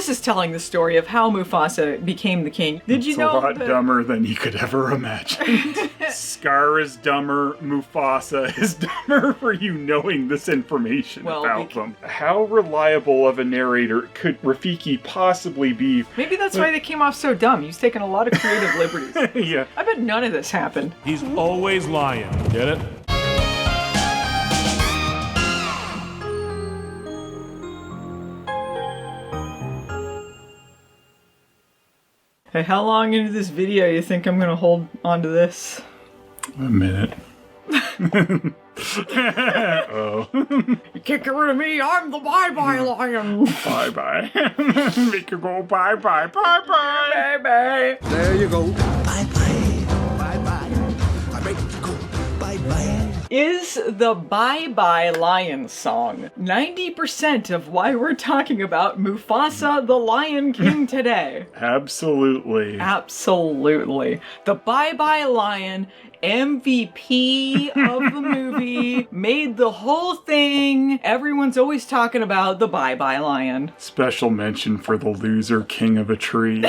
This is telling the story of how Mufasa became the king. Did you know? It's a lot dumber than you could ever imagine. Scar is dumber. Mufasa is dumber for you knowing this information about them. How reliable of a narrator could Rafiki possibly be? Maybe that's why they came off so dumb. He's taken a lot of creative liberties. Yeah. I bet none of this happened. He's always lying. Get it? Hey, how long into this video you think I'm gonna hold on to this? A minute. Oh. You can't get rid of me, I'm the bye-bye lion. Bye-bye. Make you go bye-bye, bye-bye. Bye-bye. There you go. Bye-bye. Bye-bye. I make you go bye-bye. Is the Bye Bye Lion song 90% of why we're talking about Mufasa the Lion King today? Absolutely. Absolutely. The Bye Bye Lion, MVP of the movie, made the whole thing. Everyone's always talking about the Bye Bye Lion. Special mention for the loser king of a tree.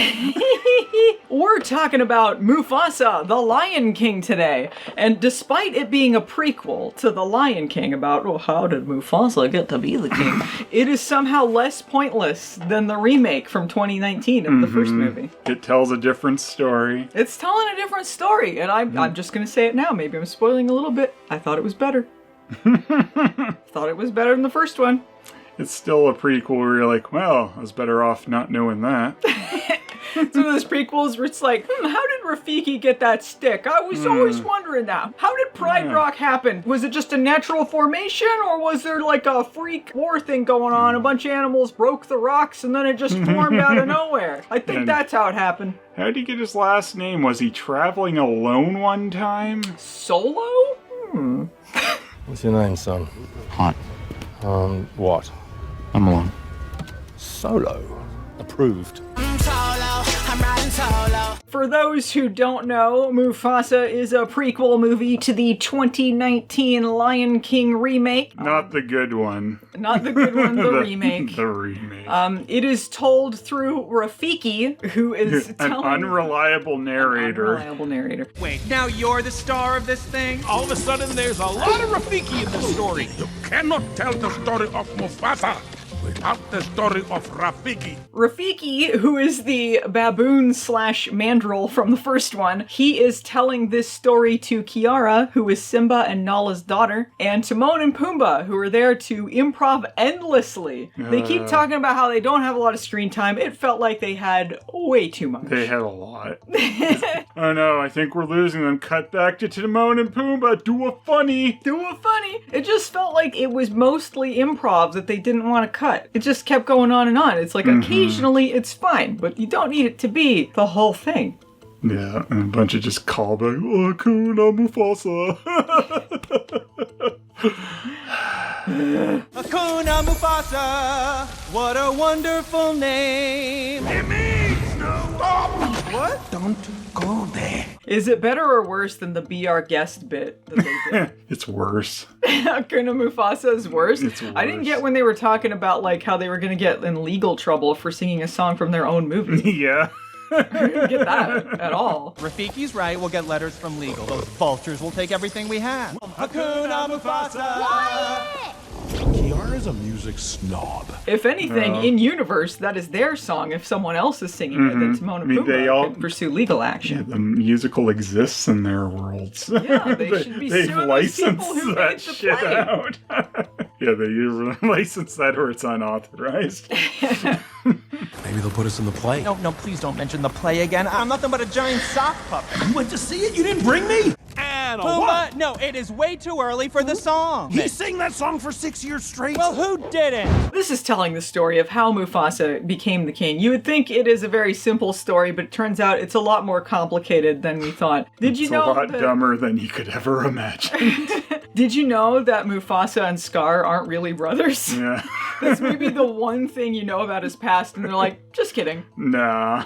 We're talking about Mufasa, the Lion King today. And despite it being a prequel to the Lion King about, well, how did Mufasa get to be the king? It is somehow less pointless than the remake from 2019 of the first movie. It tells a different story. It's telling a different story, and I'm just going to say it now. Maybe I'm spoiling a little bit. I thought it was better. Thought it was better than the first one. It's still a prequel where you're like, well, I was better off not knowing that. It's one of those prequels where it's like, how did Rafiki get that stick? I was always wondering that. How did Pride Rock happen? Was it just a natural formation, or was there like a freak war thing going on? A bunch of animals broke the rocks and then it just formed out of nowhere. I think that's how it happened. How did he get his last name? Was he traveling alone one time? Solo? What's your name, son? Hot. What? I'm alone. Solo. Approved. For those who don't know, Mufasa is a prequel movie to the 2019 Lion King remake. Not the good one. Not the good one, the remake. The remake. It is told through Rafiki, who is an unreliable narrator. Unreliable narrator. Wait, now you're the star of this thing? All of a sudden, there's a lot of Rafiki in this story. You cannot tell the story of Mufasa without the story of Rafiki. Rafiki, who is the baboon / mandrill from the first one, he is telling this story to Kiara, who is Simba and Nala's daughter, and Timon and Pumbaa, who are there to improv endlessly. They keep talking about how they don't have a lot of screen time. It felt like they had way too much. They had a lot. Oh no, I think we're losing them. Cut back to Timon and Pumbaa. Do a funny. Do a funny. It just felt like it was mostly improv that they didn't want to cut. It just kept going on and on. It's like occasionally it's fine, but you don't need it to be the whole thing. Yeah, and a bunch of just callback. Oh, Hakuna Mufasa. Hakuna Mufasa, what a wonderful name. It means no. Stop. What? Don't go there. Is it better or worse than the Be Our Guest bit that they did? It's worse. Hakuna Mufasa is worse? It's worse. I didn't get when they were talking about like how they were going to get in legal trouble for singing a song from their own movie. Yeah. I didn't get that at all. Rafiki's right, we'll get letters from legal. Those vultures will take everything we have. Hakuna Mufasa! Kiara's a music snob. If anything, in universe, that is their song. If someone else is singing it, then Timon and Pumbaa could pursue legal action. Yeah, the musical exists in their worlds. Yeah, they should be suing those people who made the shit play. out. Yeah, they license that or it's unauthorized. Maybe they'll put us in the play. No, please don't mention the play again. I'm nothing but a giant sock puppet. You went to see it? You didn't bring me? And a Pumbaa, what? no, it is way too early for the song. He sang that song for 6 years straight. Well, who didn't? This is telling the story of how Mufasa became the king. You would think it is a very simple story, but it turns out it's a lot more complicated than we thought. Did you know It's a lot dumber than you could ever imagine. Did you know that Mufasa and Scar aren't really brothers? Yeah. That's maybe the one thing you know about his past, and they're like, just kidding. Nah.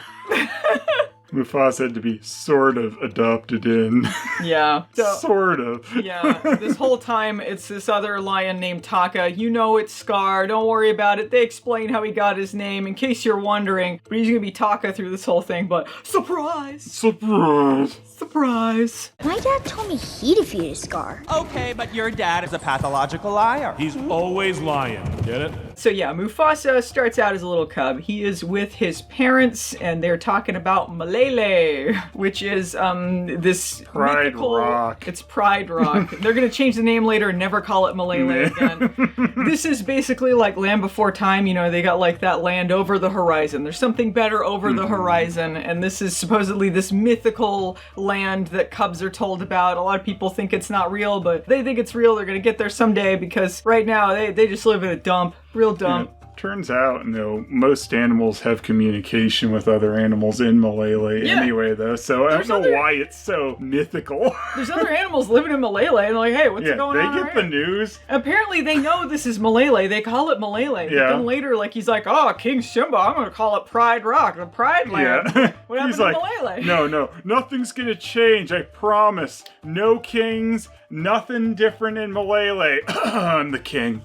Mufasa had to be sort of adopted in. Yeah. So, sort of. Yeah. This whole time, it's this other lion named Taka. You know it's Scar. Don't worry about it. They explain how he got his name, in case you're wondering. But he's going to be Taka through this whole thing. But surprise! Surprise! Surprise! My dad told me he defeated Scar. Okay, but your dad is a pathological liar. He's always lying. Get it? So yeah, Mufasa starts out as a little cub. He is with his parents, and they're talking about Malele, which is this Pride mythical... Rock. It's Pride Rock. They're going to change the name later and never call it Malele again. This is basically like Land Before Time. You know, they got like that land over the horizon. There's something better over the horizon, and this is supposedly this mythical land that cubs are told about. A lot of people think it's not real, but they think it's real. They're going to get there someday, because right now they just live in a dump. Real dump. Yeah. Turns out, most animals have communication with other animals in Malele anyway, though, so I don't know why it's so mythical. There's other animals living in Malele, and they're like, hey, what's going on? They get the news. Apparently, they know this is Malele. They call it Malele. Yeah. But then later, like, he's like, oh, King Simba, I'm going to call it Pride Rock, the Pride Land. Yeah. What happened He's to like, Malele? No, nothing's going to change, I promise. No kings, nothing different in Malele. I'm the king.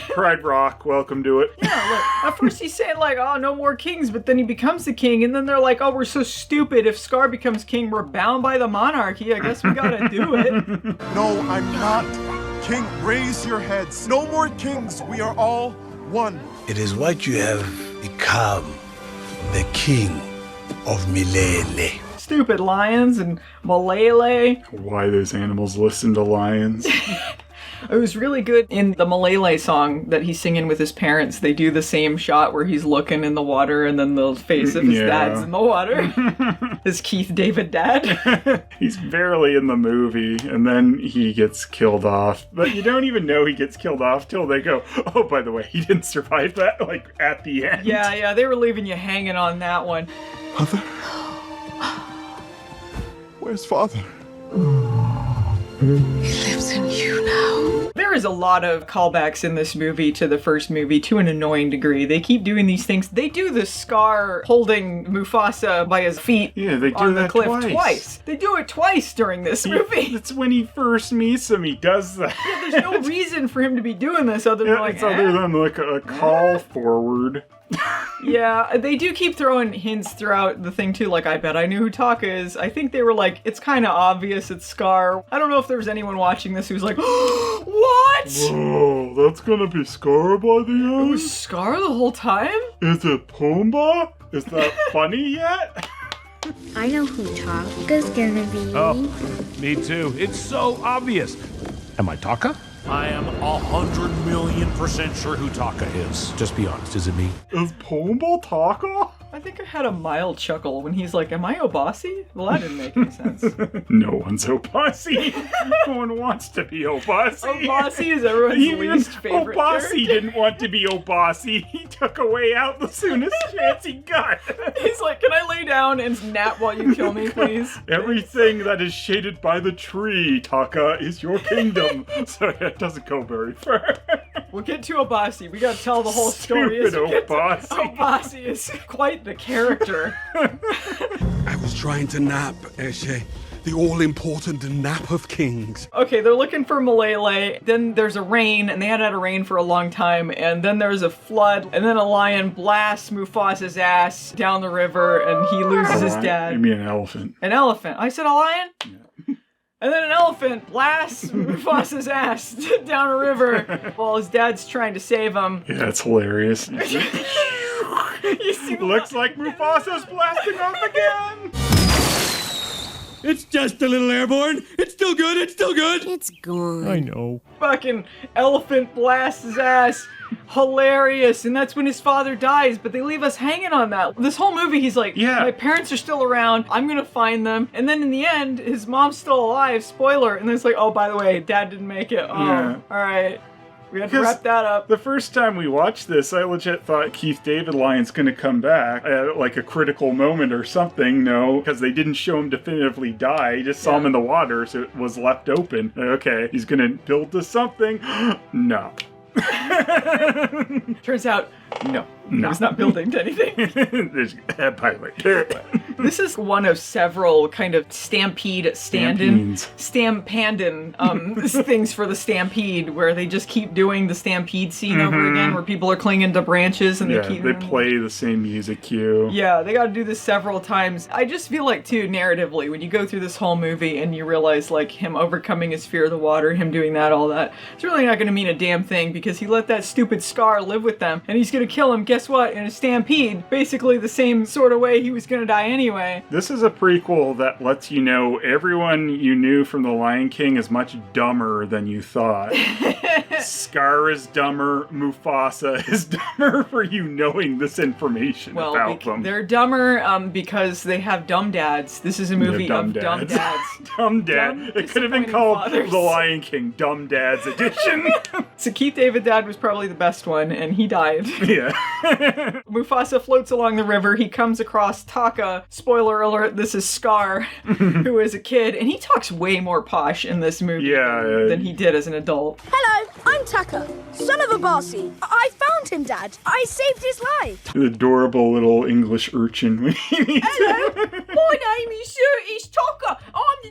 Pride Rock, welcome to it. Yeah, look, at first he's saying, like, oh, no more kings, but then he becomes the king, and then they're like, oh, we're so stupid. If Scar becomes king, we're bound by the monarchy. I guess we gotta do it. No, I'm not. King, raise your heads. No more kings. We are all one. It is what you have become, the king of Malele. Stupid lions and Malele. Why those animals listen to lions. It was really good in the Malele song that he's singing with his parents. They do the same shot where he's looking in the water and then the face of his dad's in the water. His Keith David dad. He's barely in the movie, and then he gets killed off. But you don't even know he gets killed off till they go, oh, by the way, he didn't survive that, like, at the end. Yeah, they were leaving you hanging on that one. Mother? Where's Father? He lives in you now. There is a lot of callbacks in this movie to the first movie to an annoying degree. They keep doing these things. They do the Scar holding Mufasa by his feet on the cliff twice. They do it twice during this movie. That's when he first meets him. He does that. Yeah, there's no reason for him to be doing this other than other than like a call forward. Yeah, they do keep throwing hints throughout the thing too, like, I bet I knew who Taka is. I think they were like, it's kind of obvious it's Scar. I don't know if there was anyone watching this who's like, what? Whoa, that's gonna be Scar by the end? It was Scar the whole time? Is it Pumbaa? Is that funny yet? I know who Taka's gonna be. Oh, me too. It's so obvious. Am I Taka? I am 100,000,000% sure who Taka is. Just be honest, is it me? Is Pumbaa Taka? I think I had a mild chuckle when he's like, am I Obasi? Well, that didn't make any sense. No one's Obasi. No one wants to be Obasi. Obasi is everyone's least favorite Obasi character. didn't want to be Obasi. He took a way out the soonest chance he got. He's like, can I lay down and nap while you kill me, please? Everything that is shaded by the tree, Taka, is your kingdom. So it doesn't go very far. We'll get to Obasi. We gotta tell the whole story. Stupid Obasi. Obasi is quite the character. I was trying to nap, Eshe. The all-important nap of kings. Okay, they're looking for Malele. Then there's a rain, and they hadn't had a rain for a long time. And then there's a flood, and then a lion blasts Mufasa's ass down the river, and he loses his dad. You mean an elephant? An elephant. I said a lion? Yeah. And then an elephant blasts Mufasa's ass down a river while his dad's trying to save him. Yeah, it's hilarious. You see Looks like Mufasa's blasting off again. It's just a little airborne. It's still good. It's still good. It's gone. I know. Fucking elephant blasts his ass. Hilarious. And that's when his father dies, but they leave us hanging on that. This whole movie, he's like, my parents are still around. I'm gonna find them. And then in the end, his mom's still alive. Spoiler. And then it's like, oh, by the way, dad didn't make it. Oh, yeah. All right. We had to wrap that up. The first time we watched this, I legit thought Keith David Lyon's going to come back at like a critical moment or something. No, because they didn't show him definitively die. You just saw him in the water, so it was left open. Okay, he's going to build to something. No. Turns out, no. He's not building to anything. By the way. This is one of several kind of stampede stand-in, things for the stampede, where they just keep doing the stampede scene over again, where people are clinging to branches and they play the same music cue. Yeah, they got to do this several times. I just feel like, too, narratively, when you go through this whole movie and you realize, like, him overcoming his fear of the water, him doing that, all that, it's really not going to mean a damn thing, because he let that stupid Scar live with them, and he's going to kill him, guess what, in a stampede, basically the same sort of way he was going to die anyway. This is a prequel that lets you know everyone you knew from The Lion King is much dumber than you thought. Scar is dumber, Mufasa is dumber for you knowing this information about them. They're dumber because they have dumb dads. This is a movie of dumb dads. Dumb dad. It could have been called The Lion King Dumb Dads Edition. So Keith David Dad was probably the best one, and he died. Yeah. Mufasa floats along the river. He comes across Taka. Spoiler alert, this is Scar, who is a kid, and he talks way more posh in this movie than he did as an adult. Hello, I'm Taka, son of a Barsi. I found him, Dad. I saved his life. An adorable little English urchin when he meets Hello, my name is Taka. I'm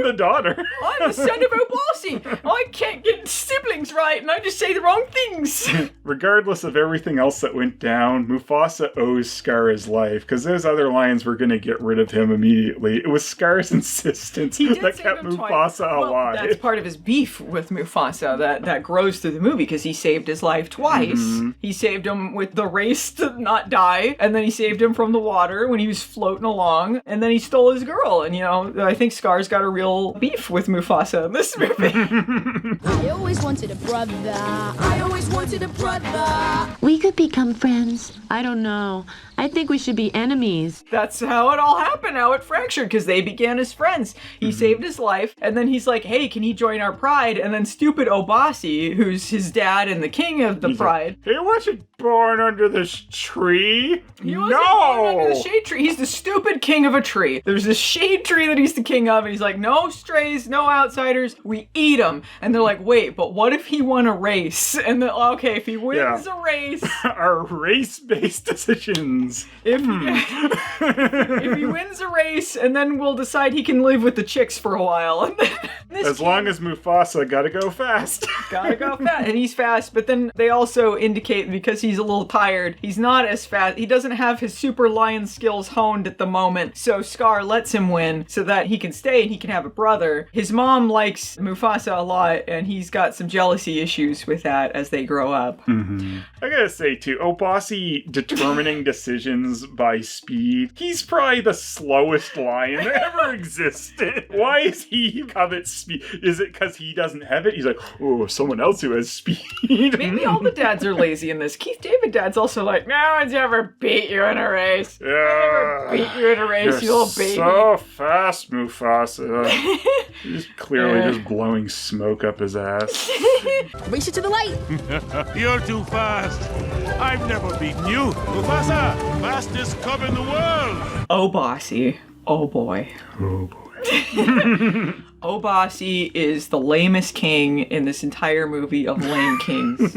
the daughter. I'm the son of Obasi. I can't get siblings right, and I just say the wrong things. Regardless of everything else that went down, Mufasa owes Scar his life, because those other lions were going to get rid of him immediately. It was Scar's insistence that kept Mufasa alive. That's part of his beef with Mufasa that grows through the movie, because he saved his life twice. He saved him with the race to not die, and then he saved him from the water when he was floating along, and then he stole his girl. And, I think Scar's got a real beef with Mufasa in this movie. I always wanted a brother. I always wanted a brother. We could become friends. I don't know. I think we should be enemies. That's how it all happened, how it fractured, because they began as friends. He saved his life, and then he's like, hey, can he join our pride? And then stupid Obasi, who's his dad and the king of the pride. He wasn't born under this tree. He wasn't born under the shade tree. He's the stupid king of a tree. There's this shade tree that he's the king of, and he's like, no strays, no outsiders, we eat them. And they're like, wait, but what if he won a race? And then, okay, if he wins a race. Our race-based decisions. If he wins a race, and then we'll decide he can live with the chicks for a while. As long as Mufasa gotta go fast. Gotta go fast. And he's fast, but then they also indicate, because he's a little tired, he's not as fast. He doesn't have his super lion skills honed at the moment. So Scar lets him win so that he can stay and he can have a brother. His mom likes Mufasa a lot, and he's got some jealousy issues with that as they grow up. I gotta say, too, Obasi determining decisions by speed. He's probably the slowest lion that ever existed. Why is he covet speed? Is it because he doesn't have it? He's like, oh, someone else who has speed. Maybe all the dads are lazy in this. Keith David Dad's also like, no one's ever beat you in a race. Yeah. I never beat you in a race, you little baby. So fast, Mufasa. He's clearly just blowing smoke up his ass. Race it to the light. You're too fast. I've never beaten you. Mufasa, fastest cub in the world. Oh, Bossy. Oh, boy. Oh, boy. Obasi is the lamest king in this entire movie of lame kings.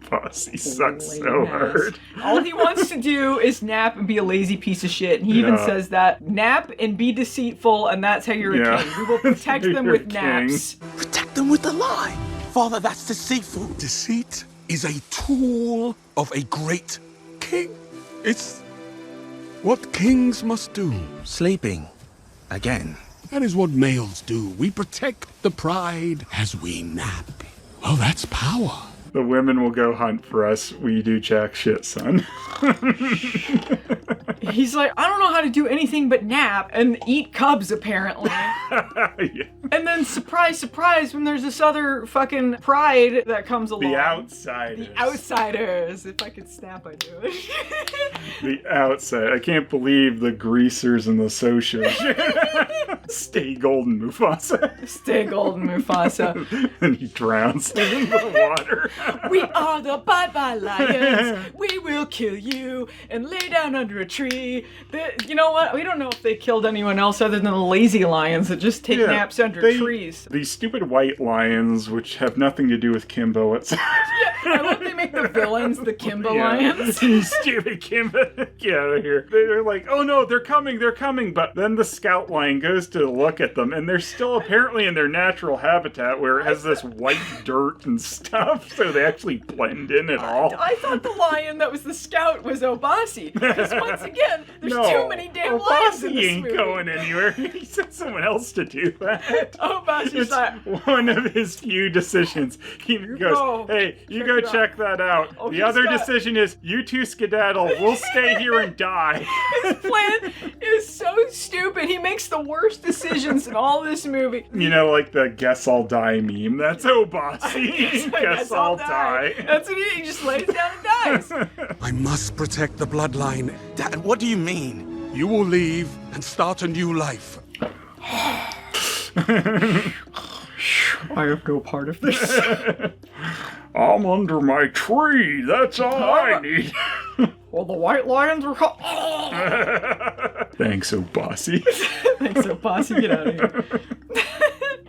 Bossy sucks so hard. All he wants to do is nap and be a lazy piece of shit. And he even says that, nap and be deceitful, and that's how you're a king. We will protect them with naps. Protect them with the lie. Father, that's deceitful. Deceit is a tool of a great king. It's what kings must do. Sleeping. Again. That is what males do. We protect the pride as we nap. Well, that's power. The women will go hunt for us. We do jack shit, son. He's like, I don't know how to do anything but nap and eat cubs, apparently. And then, surprise, surprise, when there's this other fucking pride that comes along. The outsiders. The outsiders. If I could snap, I'd do it. The outside. I can't believe the greasers and the socials. Stay golden, Mufasa. Stay golden, Mufasa. And he drowns in the water. We are the bye-bye lions. We will kill you and lay down under a tree. You know what? We don't know if they killed anyone else other than the lazy lions that just take naps under trees. These stupid white lions, which have nothing to do with Kimbo whatsoever. I love they make like the villains, the Kimba lions. Stupid Kimba. Get out of here. They're like, oh no, they're coming. But then the scout lion goes to look at them, and they're still apparently in their natural habitat where it has this white dirt and stuff, so they actually blend in at all. I thought the lion that was the scout was Obasi, because once again, there's too many damn lions in this ain't movie. Going anywhere. He sent someone else to do that. Obasi's like, one of his few decisions. He goes, hey, you go check that out. The other decision is, you two skedaddle. We'll stay here and die. His plan is so stupid. He makes the worst decisions in all this movie. You know, like the guess I'll die meme. That's Obasi. Guess I'll die. That's what he just lays down and dies. I must protect the bloodline. Dad, what do you mean? You will leave and start a new life. I have no part of this. I'm under my tree. That's all I need. Well, the white lions were called. Thanks, Obasi. Thanks, Obasi. Get out of here.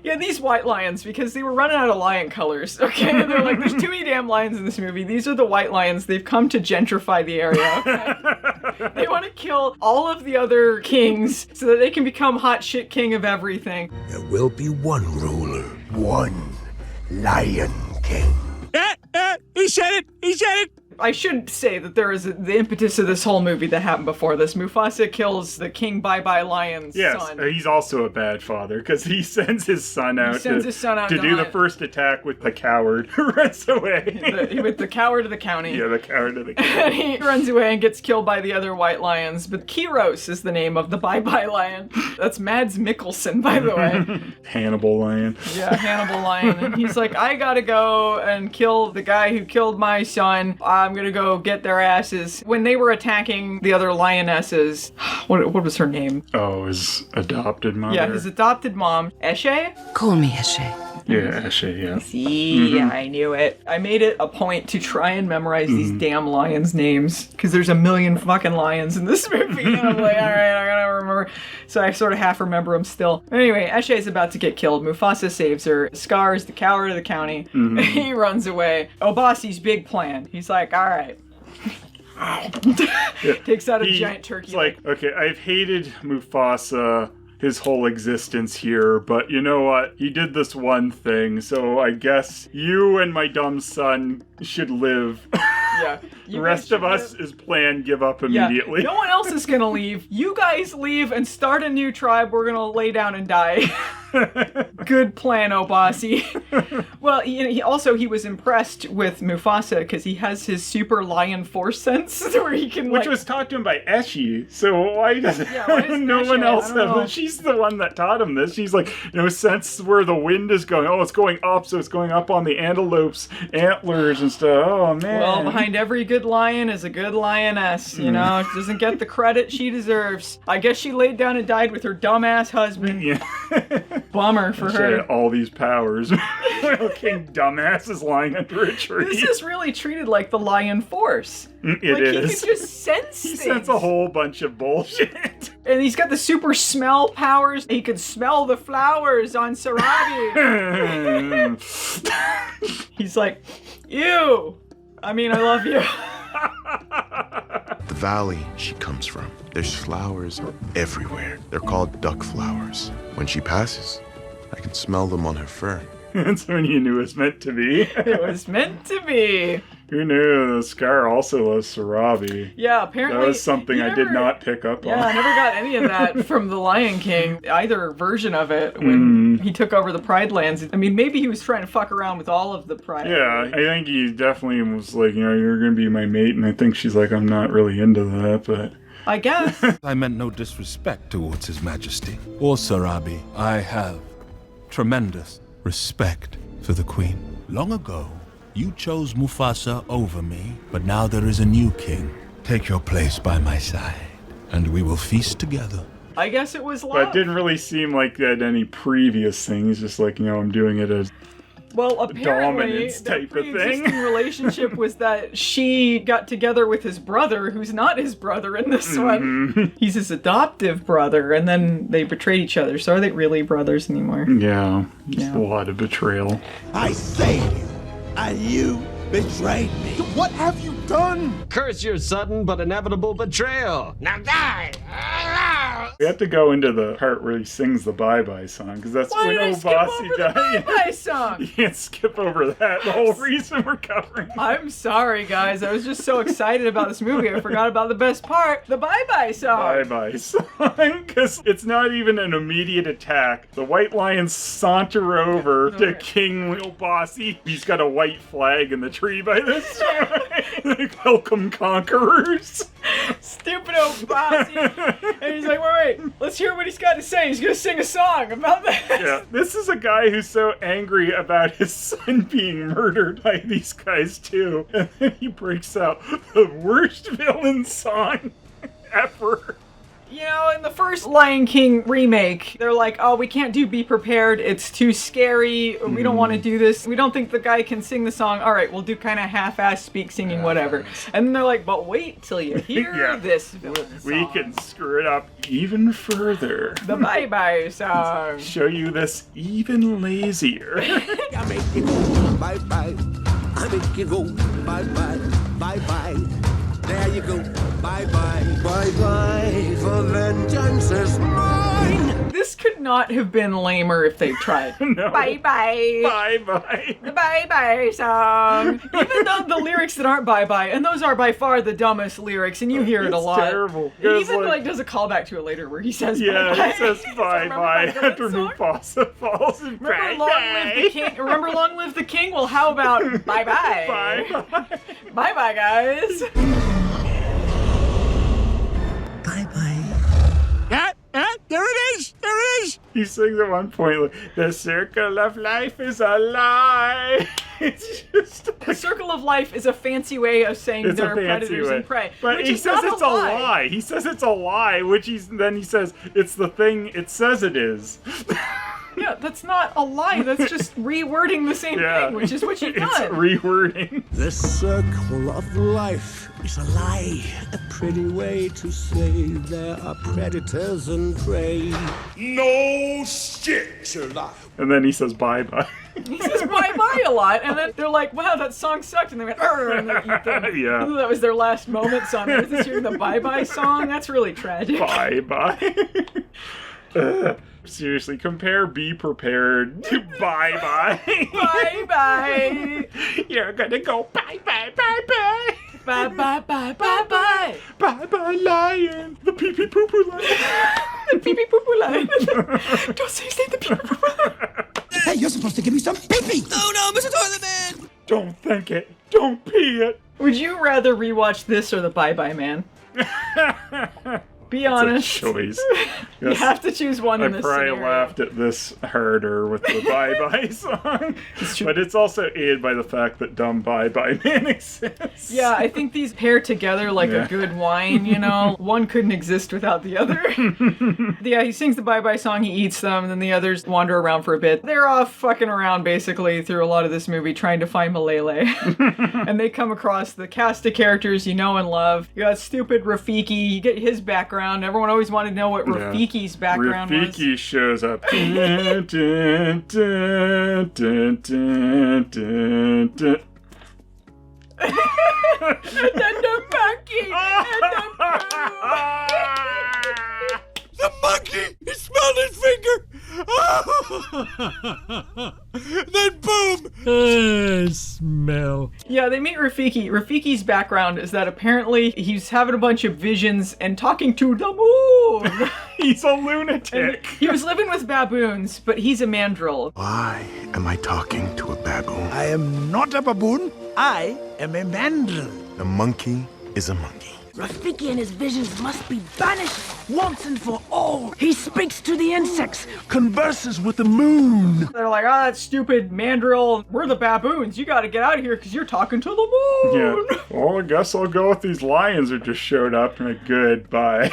Yeah, these white lions, because they were running out of lion colors, okay? They're like, there's too many damn lions in this movie. These are the white lions. They've come to gentrify the area, okay? They want to kill all of the other kings so that they can become hot shit king of everything. There will be one ruler, one Lion King. He said it! He said it! I should say that there is the impetus of this whole movie that happened before this. Mufasa kills the King Bye-Bye Lion's son. Yes, he's also a bad father, because he sends his son out to do the first attack with the coward who runs away. With the coward of the county. Yeah, the coward of the county. And he runs away and gets killed by the other white lions. But Kyros is the name of the Bye-Bye Lion. That's Mads Mikkelsen, by the way. Hannibal Lion. Yeah, Hannibal Lion. And he's like, I gotta go and kill the guy who killed my son. I'm gonna go get their asses. When they were attacking the other lionesses, what was her name? Oh, his adopted mother. Yeah, his adopted mom. Eshe? Call me Eshe. Yeah, Eshe, yeah. See, I knew it. I made it a point to try and memorize these damn lions' names, because there's a million fucking lions in this movie, and I'm like, alright, I gotta remember. So I sort of half remember them still. Anyway, Eshe is about to get killed. Mufasa saves her. Scar is the coward of the county. He runs away. Obasi's big plan. He's like, alright. Takes out a giant turkey. It's like, okay, I've hated Mufasa his whole existence here, but you know what? He did this one thing, so I guess you and my dumb son should live. Yeah. The rest of us is planned give up immediately. Yeah. No one else is gonna leave. You guys leave and start a new tribe. We're gonna lay down and die. Good plan, Obasi. Well, he was impressed with Mufasa because he has his super lion force sense where he can Which was taught to him by Eshe, so why doesn't no one else have it? She's the one that taught him this. She's like, sense where the wind is going. Oh, it's going up, so it's going up on the antelope's antlers and stuff. Oh, man. Well, behind every good lion is a good lioness, She doesn't get the credit she deserves. I guess she laid down and died with her dumbass husband. Yeah. Bummer for her. Had all these powers. King dumbass is lying under a tree. This is really treated like the lion force. It He is. can just sense He things. sense a whole bunch of bullshit. And he's got the super smell powers. He can smell the flowers on Sarabi. He's like, ew. I mean, I love you. The valley she comes from, there's flowers everywhere. They're called duck flowers. When she passes, I can smell them on her fur. That's when you knew it was meant to be. It was meant to be. Who knew Scar also loves Sarabi? Yeah, apparently. That was something I did not pick up on. Yeah, I never got any of that from The Lion King, either version of it, when he took over the Pride Lands. I mean, maybe he was trying to fuck around with all of the Pride Lands. I think he definitely was like, you're going to be my mate, and I think she's like, I'm not really into that, but... I guess. I meant no disrespect towards His Majesty or Sarabi. I have tremendous respect for the Queen. Long ago, you chose Mufasa over me, but now there is a new king. Take your place by my side, and we will feast together. I guess it was love. But it didn't really seem like that any previous things, just like, I'm doing it as apparently, dominance type the of thing. pre-existing relationship was that she got together with his brother, who's not his brother in this one. He's his adoptive brother, and then they betrayed each other. So are they really brothers anymore? Yeah, just a lot of betrayal. I saved you, and you betrayed me. What have you done? Curse your sudden but inevitable betrayal. Now die! We have to go into the part where he sings the bye-bye song, because that's Why when did I skip over the bye-bye song? You can't skip over that. The whole reason we're covering. I'm sorry, guys. I was just so excited about this movie, I forgot about the best part, the bye-bye song. Bye-bye song, because it's not even an immediate attack. The White Lions saunter over to King Lil Bossy. He's got a white flag in the tree by this time. Welcome, conquerors. Stupid old Bossy. And he's like, wait, let's hear what he's got to say. He's going to sing a song about that. Yeah, this is a guy who's so angry about his son being murdered by these guys too. And then he breaks out the worst villain song ever. You know, in the first Lion King remake, they're like, oh, we can't do Be Prepared. It's too scary. We don't want to do this. We don't think the guy can sing the song. All right, we'll do kind of half-ass speak singing, whatever. And then they're like, but wait till you hear this villain song. We can screw it up even further. The bye-bye song. Show you this even lazier. I make you go bye-bye. I make you go bye-bye. Bye-bye. There you go. Bye-bye. Bye-bye. For vengeance is mine. This could not have been lamer if they tried. No. Bye-bye. Bye-bye. The bye-bye song. Even though the lyrics that aren't bye-bye, and those are by far the dumbest lyrics, and you hear it a lot. It's terrible. He even like does a callback to it later where he says bye-bye. Yeah, he says bye-bye after Mufasa falls and Remember Long Live the King? Well, how about bye-bye? Bye-bye. Bye-bye, guys. There it is! There it is! He sings at one point, like, the circle of life is a lie. It's just... The circle of life is a fancy way of saying there are predators and prey. But he says it's a lie. He says it's a lie, then he says it's the thing it says it is. Yeah, that's not a lie. That's just rewording the same thing, which is what you've done. It's rewording. The circle of life is a lie. A pretty way to say there are predators and prey. No shit, Sherlock. And then he says bye-bye. He says bye-bye a lot, and then they're like, wow, that song sucked, and they went, and they eat them. Yeah. That was their last moment, so I'm just hearing the bye-bye song. That's really tragic. Bye-bye. Seriously, compare Be Prepared to Bye-Bye. Bye-bye. You're gonna go bye-bye, bye-bye. Bye-bye-bye-bye-bye. Bye-bye, lion. The pee-pee-poo-poo lion. The pee-pee-poo-poo lion. Don't say the pee-pee-poo-poo lion. Hey, you're supposed to give me some pee-pee! Oh no, Mr. Toilet Man! Don't think it. Don't pee it. Would you rather rewatch this or the Bye-Bye Man? Be honest. It's a choice. You have to choose one in this I scenario. probably laughed at this harder with the Bye-Bye song. But it's also aided by the fact that Dumb Bye-Bye Man exists. Yeah, I think these pair together like a good wine, you know? One couldn't exist without the other. Yeah, he sings the Bye-Bye song, he eats them, and then the others wander around for a bit. They're off fucking around, basically, through a lot of this movie, trying to find Malele. And they come across the cast of characters you know and love. You got stupid Rafiki, you get his background. Everyone always wanted to know what Rafiki's background was. Rafiki shows up. Dun, dun, dun, dun, dun, dun, dun. And then the monkey! The monkey! He smelled his finger! Then boom! Smell. Yeah, they meet Rafiki. Rafiki's background is that apparently he's having a bunch of visions and talking to the moon. He's a lunatic. And he was living with baboons, but he's a mandrill. Why am I talking to a baboon? I am not a baboon. I am a mandrill. A monkey is a monkey. Rafiki and his visions must be banished once and for all. He speaks to the insects, converses with the moon. They're like, oh, that stupid mandrill. We're the baboons. You gotta get out of here because you're talking to the moon. Yeah. Well, I guess I'll go with these lions that just showed up. And good, bye.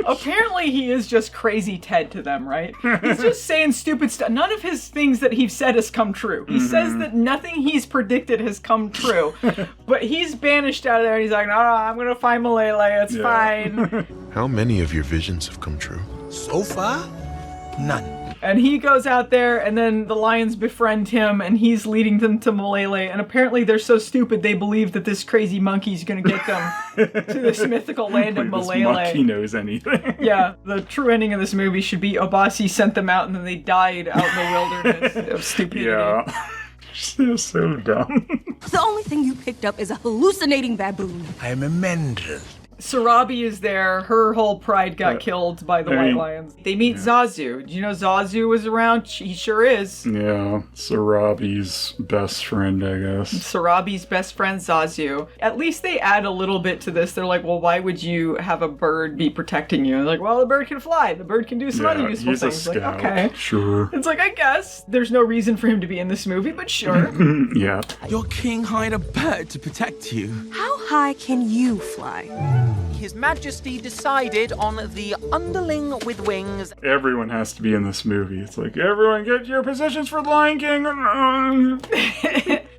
Apparently he is just crazy Ted to them, right? He's just saying stupid stuff. None of his things that he's said has come true. He says that nothing he's predicted has come true. But he's banished out of there and he's like, no, I'm gonna find Malele, it's fine. How many of your visions have come true? So far, none. And he goes out there, and then the lions befriend him, and he's leading them to Malele. And apparently they're so stupid they believe that this crazy monkey's gonna get them to this mythical land of Malele. This monkey knows anything. Yeah, the true ending of this movie should be Obasi sent them out, and then they died out in the wilderness of stupidity. Yeah. So dumb. The only thing you picked up is a hallucinating baboon. I am a Mendel. Sarabi is there. Her whole pride got killed by the White Lions. They meet Zazu. Do you know Zazu was around? He sure is. Yeah, Sarabi's best friend, I guess. Sarabi's best friend, Zazu. At least they add a little bit to this. They're like, well, why would you have a bird be protecting you? And they're like, well, the bird can fly. The bird can do some other useful things. He's a scout. Like, okay. Sure. It's like, I guess. There's no reason for him to be in this movie, but sure. Yeah. Your king hired a bird to protect you. How high can you fly? His Majesty decided on the underling with wings. Everyone has to be in this movie. It's like, everyone get your positions for the Lion King.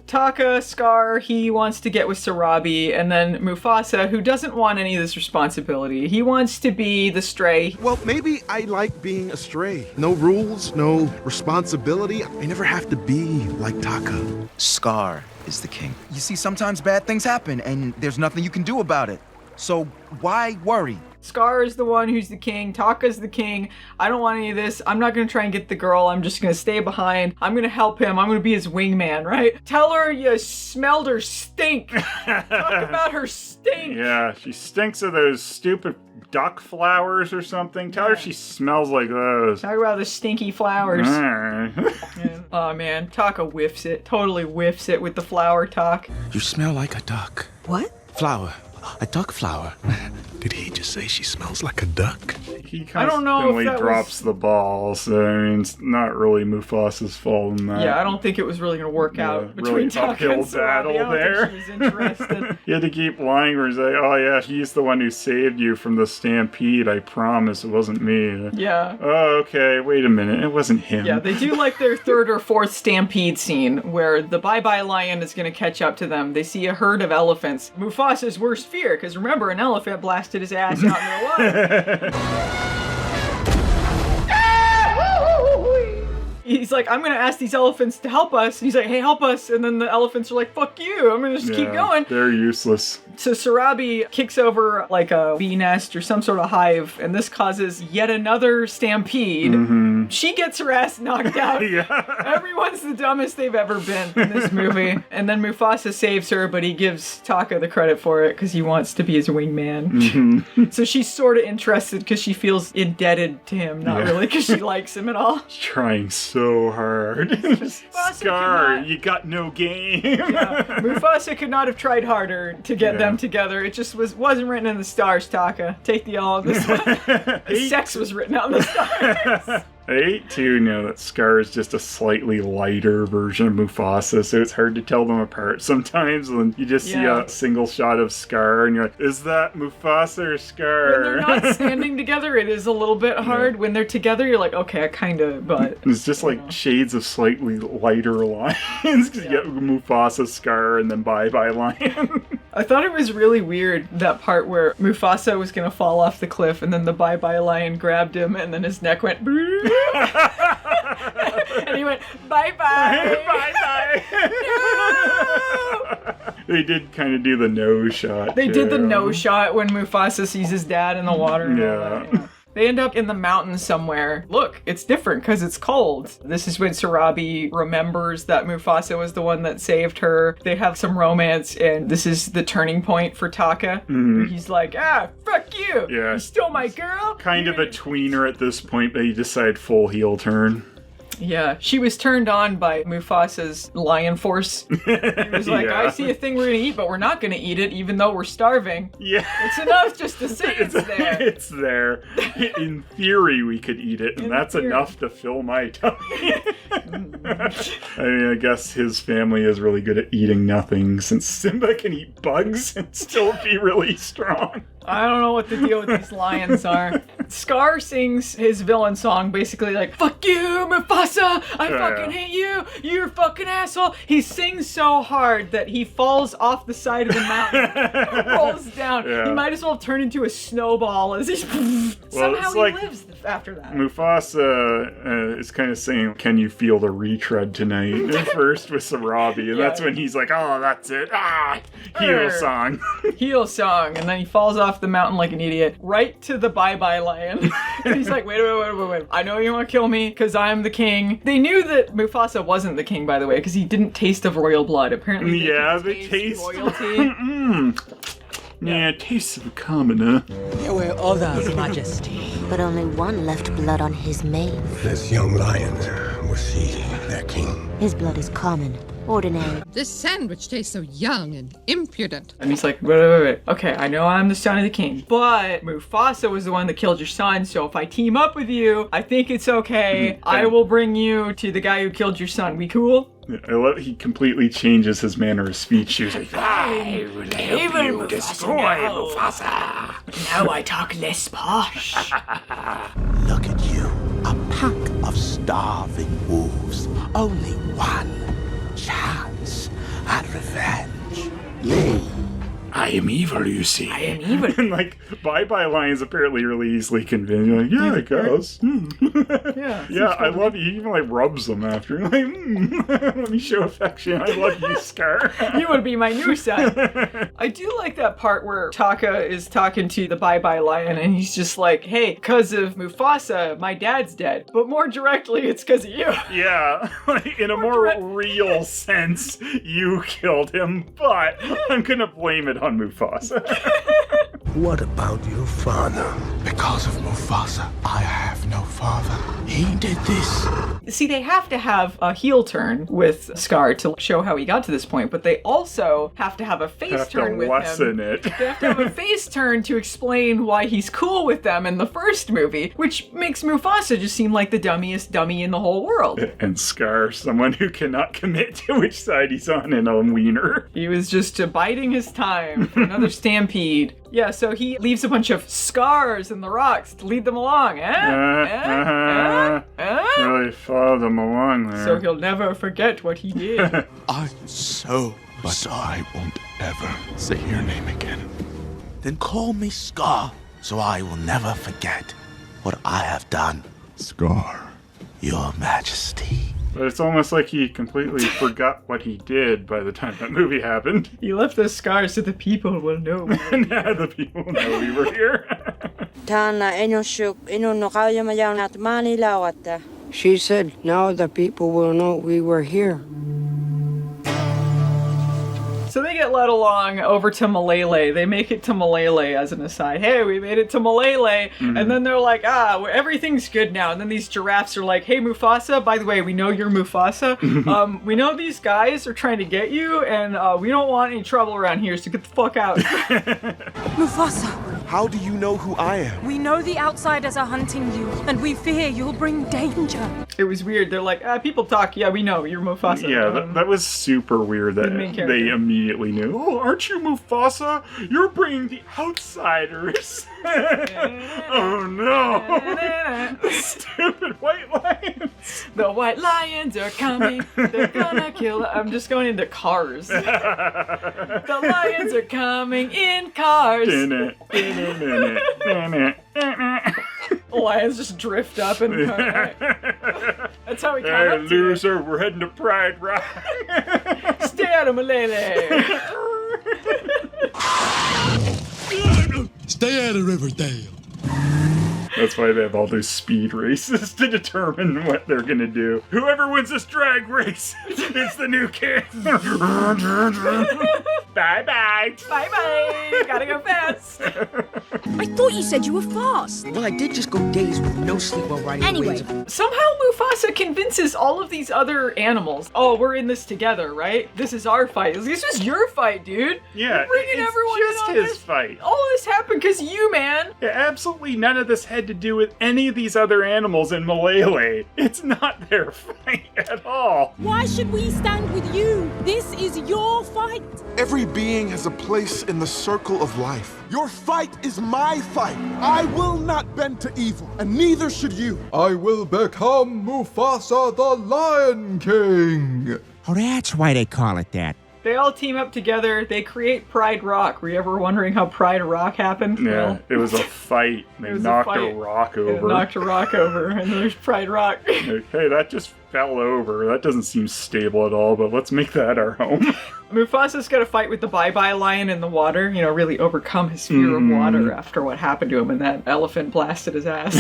Taka, Scar, he wants to get with Sarabi, and then Mufasa, who doesn't want any of this responsibility. He wants to be the stray. Well, maybe I like being a stray. No rules, no responsibility. I never have to be like Taka. Scar is the king. You see, sometimes bad things happen, and there's nothing you can do about it. So why worry? Scar is the one who's the king. Taka's the king. I don't want any of this. I'm not going to try and get the girl. I'm just going to stay behind. I'm going to help him. I'm going to be his wingman, right? Tell her you smelled her stink. Talk about her stink. Yeah, she stinks of those stupid duck flowers or something. Tell her she smells like those. Talk about the stinky flowers. Yeah. Oh, man. Taka whiffs it. Totally whiffs it with the flower talk. You smell like a duck. What? Flower. A duck flower. Did he just say she smells like a duck? He I don't know if that drops the ball, so I mean, it's not really Mufasa's fault in that. Yeah, I don't think it was really going to work out between really Taka and battle Sarabi. I don't there. think she was interested. You had to keep lying where he's like, oh yeah, he's the one who saved you from the stampede. I promise it wasn't me. Yeah. Oh, okay, wait a minute. It wasn't him. Yeah, they do like their third or fourth stampede scene where the bye-bye lion is going to catch up to them. They see a herd of elephants. Mufasa's worst fear, because remember, an elephant blasted his ass out in the water. He's like, I'm gonna ask these elephants to help us. And he's like, hey, help us. And then the elephants are like, fuck you. I'm gonna just keep going. They're useless. So Sarabi kicks over like a bee nest or some sort of hive, and this causes yet another stampede. Mm-hmm. She gets her ass knocked out. Everyone's the dumbest they've ever been in this movie. And then Mufasa saves her, but he gives Taka the credit for it because he wants to be his wingman. Mm-hmm. So she's sort of interested because she feels indebted to him, not really because she likes him at all. Trying so hard. Scar, you got no game. Mufasa could not have tried harder to get them together. It just wasn't written in the stars, Taka. Take the L on this one. Sex was written out in the stars. I hate to know that Scar is just a slightly lighter version of Mufasa, so it's hard to tell them apart sometimes when you just see a single shot of Scar and you're like, is that Mufasa or Scar? When they're not standing together, it is a little bit hard. When they're together, you're like, okay, I kind of, but... It's just like shades of slightly lighter lions, because you get Mufasa, Scar, and then Bye-Bye Lion. I thought it was really weird, that part where Mufasa was going to fall off the cliff, and then the Bye-Bye Lion grabbed him, and then his neck went... and he went, bye-bye. Bye-bye. No! They did kind of do the nose shot. They did the nose shot when Mufasa sees his dad in the water. Yeah. They end up in the mountains somewhere. Look, it's different because it's cold. This is when Sarabi remembers that Mufasa was the one that saved her. They have some romance, and this is the turning point for Taka. Mm. He's like, fuck you. Yeah. You stole my girl. Kind of a tweener at this point, but he decided full heel turn. Yeah, she was turned on by Mufasa's lion force. He was like, I see a thing we're gonna eat, but we're not gonna eat it even though we're starving. Yeah. It's enough just to say it's there. It's there. In theory, we could eat it, and that's enough to fill my tummy. I mean, I guess his family is really good at eating nothing, since Simba can eat bugs and still be really strong. I don't know what the deal with these lions are. Scar sings his villain song basically like, fuck you, Mufasa! Mufasa, I fucking hate you. You're a fucking asshole. He sings so hard that he falls off the side of the mountain, rolls down. He might as well turn into a snowball as he's somehow he lives after that. Mufasa is kind of saying, "Can you feel the retread tonight?" First with Sarabi, and that's when he's like, "Oh, that's it. Heel song." Heel song, and then he falls off the mountain like an idiot, right to the bye-bye lion. And he's like, wait. I know you want to kill me, because I'm the king. They knew that Mufasa wasn't the king, by the way, because he didn't taste of royal blood. Apparently they taste royalty. Yeah, it tastes of a commoner. There were others, Majesty. But only one left blood on his mane. This young lion, was he their king? His blood is common, ordinary. This sandwich tastes so young and impudent. And he's like, wait. Okay, I know I'm the son of the king, but Mufasa was the one that killed your son, so if I team up with you, I think it's okay. I will bring you to the guy who killed your son. We cool? I love he completely changes his manner of speech. He's like, I will help you destroy Mufasa. Now I talk less posh. Look at you, a pack of starving wolves. Only one chance at revenge. Me. I am evil, you see. I am evil. And like, bye-bye lion's apparently really easily convinced. You're like, yeah, I guess. Yeah, I love you. He even like rubs them after. Like, let me show affection. I love you, Scar. You would be my new son. I do like that part where Taka is talking to the bye-bye lion, and he's just like, hey, because of Mufasa, my dad's dead. But more directly, it's because of you. Yeah, like, in a more real sense, you killed him, but I'm gonna blame it on Mufasa. What about your father? Because of Mufasa, I have no father. He did this. See, they have to have a heel turn with Scar to show how he got to this point, but they also have to have a face turn with him. It. They have to have a face turn to explain why he's cool with them in the first movie, which makes Mufasa just seem like the dummiest dummy in the whole world. And Scar, someone who cannot commit to which side he's on in a wiener. He was just biding his time for another stampede. Yeah, so he leaves a bunch of scars in the rocks to lead them along, Really follow them along there. So he'll never forget what he did. I'm so sorry. I won't ever say your name again. Then call me Scar, so I will never forget what I have done. Scar, Your Majesty. But it's almost like he completely forgot what he did by the time that movie happened. He left those scars so the people will know. Now the people know we were here. She said, now the people will know we were here. So they get led along over to Malele. They make it to Malele as an aside. Hey, we made it to Malele. Mm-hmm. And then they're like, everything's good now. And then these giraffes are like, hey, Mufasa, by the way, we know you're Mufasa. We know these guys are trying to get you, and we don't want any trouble around here, so get the fuck out. Mufasa. How do you know who I am? We know the outsiders are hunting you, and we fear you'll bring danger. It was weird. They're like, people talk. Yeah, we know. You're Mufasa. Yeah, that was super weird that they immediately knew. Oh, aren't you Mufasa? You're bringing the outsiders. Oh, no. Stupid white lions. The white lions are coming. They're gonna kill. I'm just going into cars. The lions are coming in cars. Lions just drift up and that's how we come up to loser, we're heading to Pride Rock. Stay out of Malele. Stay out of Riverdale. That's why they have all those speed races to determine what they're gonna do. Whoever wins this drag race is the new king. Bye-bye. Bye-bye. Gotta go fast. I thought you said you were fast. Well, I did just go days with no sleep while riding Anyway. Somehow Mufasa convinces all of these other animals, oh, we're in this together, right? This is our fight. This was your fight, dude. Yeah, you're bringing everyone just in on his fight. All of this happened because you, man. Yeah, absolutely none of this had to do with any of these other animals in Malele. It's not their fight at all. Why should we stand with you? This is your fight. Every being has a place in the circle of life. Your fight is my fight. I will not bend to evil, and neither should you. I will become Mufasa the Lion King. Oh, that's why they call it that. They all team up together. They create Pride Rock. Were you ever wondering how Pride Rock happened? Yeah, Well, it was a fight. They knocked a rock over. They knocked a rock over, and there's Pride Rock. Like, hey, that just fell over. That doesn't seem stable at all, but let's make that our home. Mufasa's got to fight with the Bye-Bye Lion in the water, you know, really overcome his fear of water after what happened to him and that elephant blasted his ass.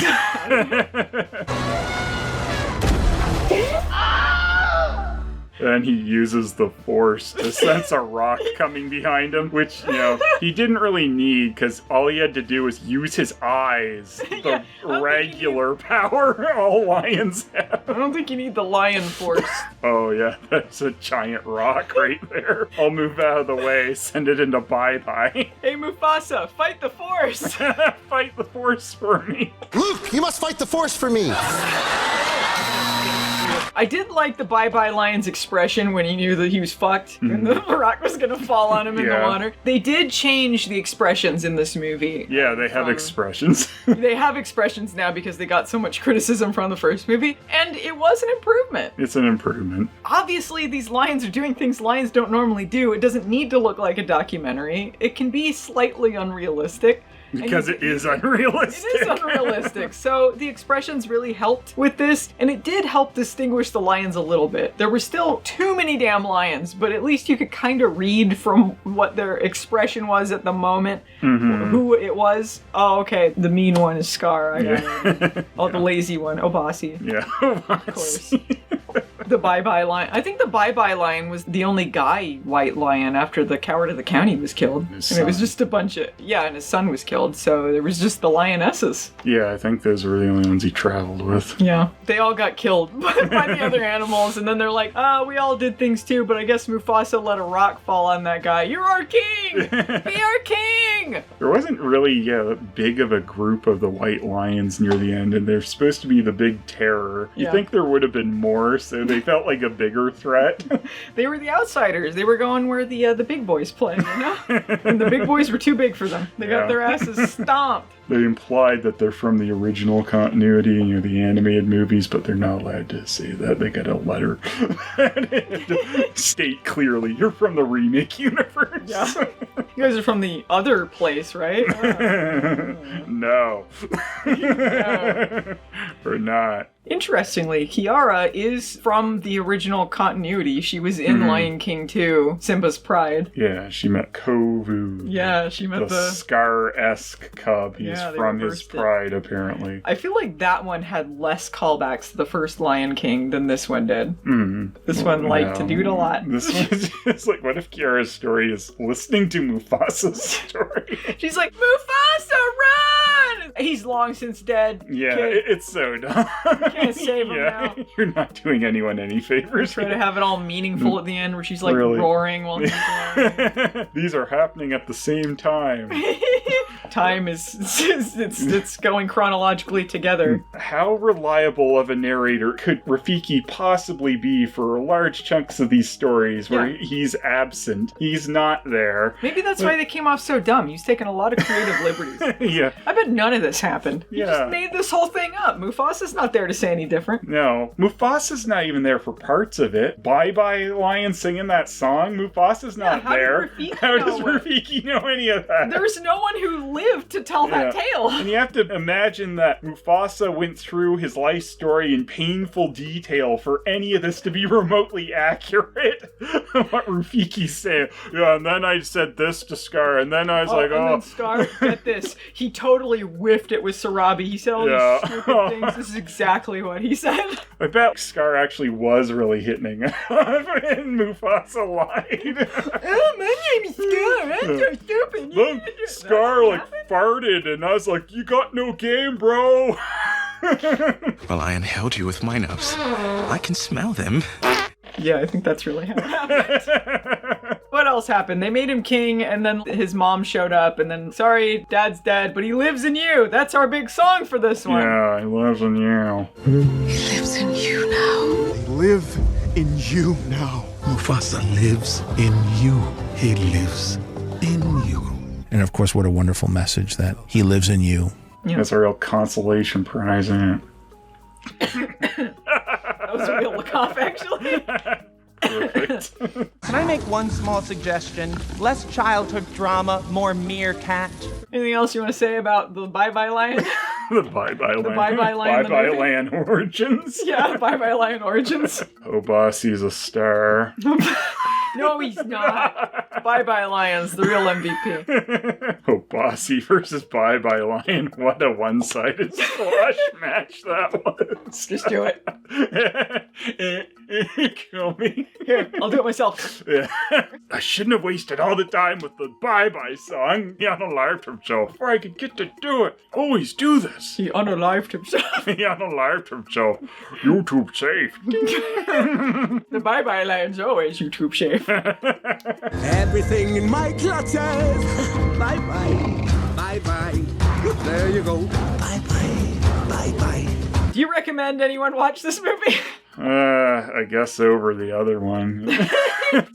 Then he uses the Force to sense a rock coming behind him, which, you know, he didn't really need because all he had to do was use his eyes. The regular power all lions have. I don't think you need the Lion Force. Oh, yeah, that's a giant rock right there. I'll move out of the way, send it into Bye-Bye. Hey, Mufasa, fight the Force! Fight the Force for me. Luke, you must fight the Force for me. I did like the Bye-Bye Lion's expression when he knew that he was fucked and the rock was gonna fall on him in the water. They did change the expressions in this movie. Yeah, they have expressions. They have expressions now because they got so much criticism from the first movie, and it was an improvement. It's an improvement. Obviously, these lions are doing things lions don't normally do. It doesn't need to look like a documentary. It can be slightly unrealistic. Because it is unrealistic. It is unrealistic. So the expressions really helped with this, and it did help distinguish the lions a little bit. There were still too many damn lions, but at least you could kind of read from what their expression was at the moment, who it was. Oh, okay, the mean one is Scar. I got it. Oh, the lazy one, Obasi. Yeah, of course. The Bye-Bye Lion. I think the Bye-Bye Lion was the only guy white lion after the Coward of the County was killed. And it was just a bunch of... Yeah, and his son was killed, so there was just the lionesses. Yeah, I think those were the only ones he traveled with. Yeah. They all got killed by the other animals, and then they're like, we all did things too, but I guess Mufasa let a rock fall on that guy. You're our king! Be our king! There wasn't really big of a group of the white lions near the end, and they're supposed to be the big terror. You think there would have been more, so they felt like a bigger threat. They were the outsiders. They were going where the big boys play, you know? And the big boys were too big for them. They got their asses stomped. They implied that they're from the original continuity, you know, the animated movies, but they're not allowed to say that. They got a letter to state clearly, you're from the remake universe. Yeah. You guys are from the other place, right? No. We're not. Interestingly, Kiara is from the original continuity. She was in Lion King 2, Simba's Pride. Yeah, she met Kovu. Yeah, she met the Scar-esque cub. He's from his pride, apparently. I feel like that one had less callbacks to the first Lion King than this one did. This one liked to do it a lot. This one's just like, what if Kiara's story is listening to Mufasa's story? She's like, Mufasa, run! He's long since dead. Yeah, it's so dumb. Can't save him now. You're not doing anyone any favors. Try to have it all meaningful at the end where she's like roaring while he's roaring. These are happening at the same time. Time is it's going chronologically together. How reliable of a narrator could Rafiki possibly be for large chunks of these stories where he's absent? He's not there. Maybe that's why they came off so dumb. He's taken a lot of creative liberties. Yeah. I bet none of this happened. He just made this whole thing up. Mufasa's not there to say any different. No. Mufasa's not even there for parts of it. Bye-Bye Lion singing that song. Mufasa's not there. How does Rafiki know any of that? There's no one who lived to tell that tale. And you have to imagine that Mufasa went through his life story in painful detail for any of this to be remotely accurate. What Rafiki's saying. Yeah, and then I said this to Scar, and then I was like, and then Scar, get this. He totally whiffed it with Sarabi. He said all these stupid things. This is exactly what he said. I bet Scar actually was really hitting him, and Mufasa lied. Oh, my name is Scar. I'm so stupid. Then Scar farted, and I was like, you got no game, bro. Well, I inhaled you with my nose. I can smell them. Yeah, I think that's really how it happened. What else happened? They made him king, and then his mom showed up, and then, sorry, Dad's dead, but he lives in you. That's our big song for this one. Yeah, he lives in you. He lives in you now. They live in you now. Mufasa lives in you. He lives in you. And of course, what a wonderful message that he lives in you. Yeah. That's a real consolation prize, isn't That was a real cough, actually. it? Perfect. Can I make one small suggestion? Less childhood drama, more meerkat. Anything else you want to say about the bye-bye lion? The bye-bye lion. The bye-bye lion. Bye-bye lion origins. Yeah, bye-bye lion origins. Oh, Bossy's a star. No, he's not. Bye-bye lion's the real MVP. Oh, Bossy versus Bye-bye Lion. What a one-sided squash match that was. Just do it. Kill me. Here, I'll do it myself. Yeah. I shouldn't have wasted all the time with the Bye-bye song. He unalived himself before I could get to do it. Always do this. He unalived himself. He unalived himself. YouTube safe. The Bye-bye lion's always YouTube safe. Everything in my clutches. Bye-bye. Bye-bye. There you go. Bye-bye. Bye-bye. Do you recommend anyone watch this movie? I guess over the other one.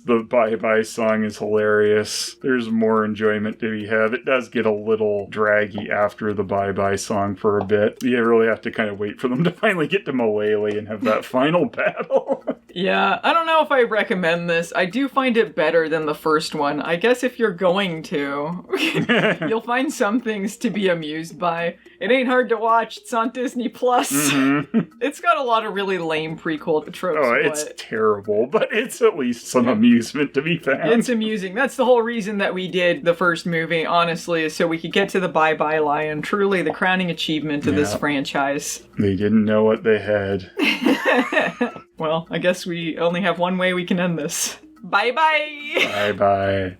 The Bye-Bye song is hilarious. There's more enjoyment to be had. It does get a little draggy after the Bye-Bye song for a bit. You really have to kind of wait for them to finally get to Malele and have that final battle. Yeah, I don't know if I recommend this. I do find it better than the first one. I guess if you're going to, you'll find some things to be amused by. It ain't hard to watch. It's on Disney+. Mm-hmm. It's got a lot of really lame prequel tropes. Oh, it's terrible, but it's at least some amusement to be found. It's amusing. That's the whole reason that we did the first movie, honestly, is so we could get to the Bye-Bye Lion. Truly the crowning achievement of this franchise. They didn't know what they had. Well, I guess we only have one way we can end this. Bye-bye! Bye-bye.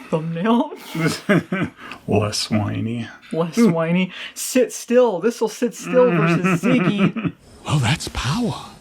Thumbnail. Less whiny. Less whiny. Sit still. This'll sit still versus Ziggy. Oh, that's power.